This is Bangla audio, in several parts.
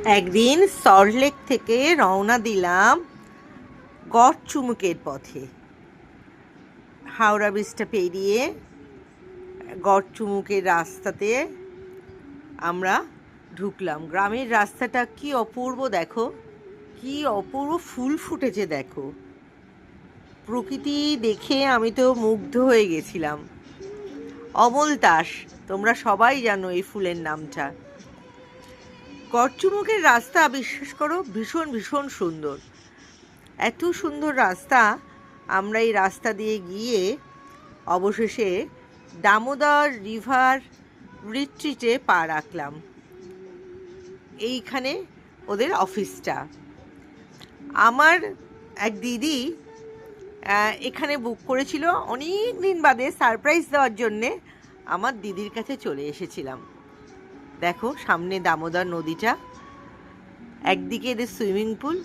একদিন সল্টলেক থেকে রওনা দিলাম গড়চুমুকের পথে। হাওড়া ব্রিজটা পেরিয়ে গড়চুমুকের রাস্তাতে আমরা ঢুকলাম। গ্রামের রাস্তাটা কি অপূর্ব দেখো, কি অপূর্ব ফুল ফুটেছে দেখো। প্রকৃতি দেখে আমি তো মুগ্ধ হয়ে গেছিলাম। অমল তাস, তোমরা সবাই জানো এই ফুলের নামটা। গড়চুমুকের রাস্তা বিশ্বাস করো ভীষণ ভীষণ সুন্দর। এত সুন্দর রাস্তা, আমরা এই রাস্তা দিয়ে গিয়ে অবশেষে দামোদর রিভার রিট্রিটে পা রাখলাম। এইখানে ওদের অফিসটা। আমার এক দিদি এখানে বুক করেছিল, অনেক দিন বাদে সারপ্রাইজ দেওয়ার জন্যে আমার দিদির কাছে চলে এসেছিলাম। দেখো সামনে দামোদর নদীটা, একদিকে এদের সুইমিং পুল,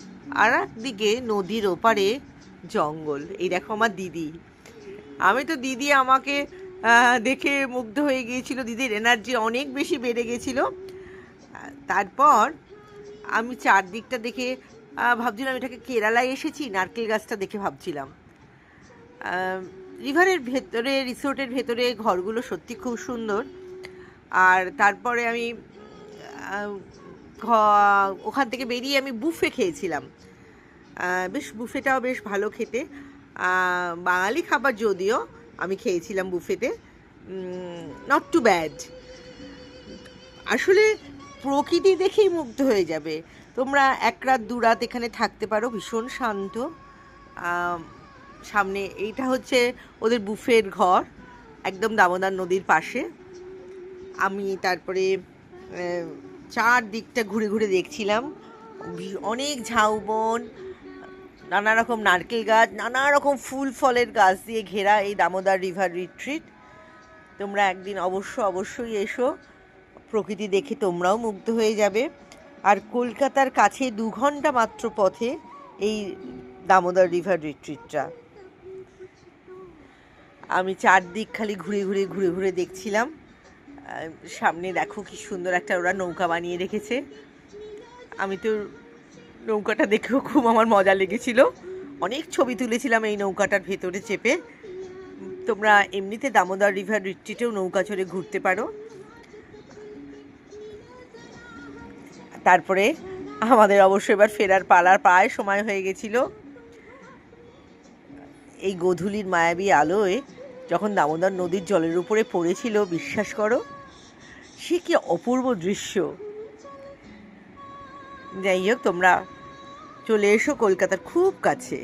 আর একদিকে নদীর ওপারে জঙ্গল। এই দেখো আমার দিদি। আমি তো দিদি আমাকে দেখে মুগ্ধ হয়ে গিয়েছিল, দিদির এনার্জি অনেক বেশি বেড়ে গেছিল। তারপর আমি চারদিকটা দেখে ভাবছিলাম এটাকে কেরালায় এসেছি, নারকেল গাছটা দেখে ভাবছিলাম। রিভারের ভেতরে, রিসোর্টের ভেতরে ঘরগুলো সত্যি খুব সুন্দর। আর তারপরে আমি ওখান থেকে বেরিয়ে আমি বুফে খেয়েছিলাম। বেশ বুফেটাও বেশ ভালো খেতে, বাঙালি খাবার যদিও আমি খেয়েছিলাম বুফেতে, নট টু ব্যাড। আসলে প্রকৃতি দেখেই মুগ্ধ হয়ে যাবে। তোমরা এক রাত দু রাত এখানে থাকতে পারো, ভীষণ শান্ত। সামনে এইটা হচ্ছে ওদের বুফের ঘর, একদম দামোদর নদীর পাশে। আমি তারপরে চারদিকটা ঘুরে ঘুরে দেখছিলাম। অনেক ঝাউবন, নানা রকম নারকেল গাছ, নানা রকম ফুল ফলের গাছ দিয়ে ঘেরা এই দামোদর রিভার রিট্রিট। তোমরা একদিন অবশ্যই এসো, প্রকৃতি দেখে তোমরাও মুগ্ধ হয়ে যাবে। আর কলকাতার কাছে 2 ঘন্টা মাত্র পথে এই দামোদর রিভার রিট্রিটটা। আমি চারদিক খালি ঘুরে ঘুরে দেখছিলাম। সামনে দেখো কি সুন্দর একটা ওরা নৌকা বানিয়ে রেখেছে। আমি তো নৌকাটা দেখেও খুব আমার মজা লেগেছিল, অনেক ছবি তুলেছিলাম এই নৌকাটার ভেতরে চেপে। তোমরা এমনিতে দামোদর রিভার রিট্রিটেও নৌকা চড়ে ঘুরতে পারো। তারপরে আমাদের অবশ্য এবার ফেরার পালার প্রায় সময় হয়ে গেছিল। এই গোধূলির মায়াবী আলোয় যখন দামোদর নদীর জলের উপরে পড়েছিল, বিশ্বাস করো সে কি অপূর্ব দৃশ্য। যাই হোক, তোমরা চলে এসো কলকাতার খুব কাছে।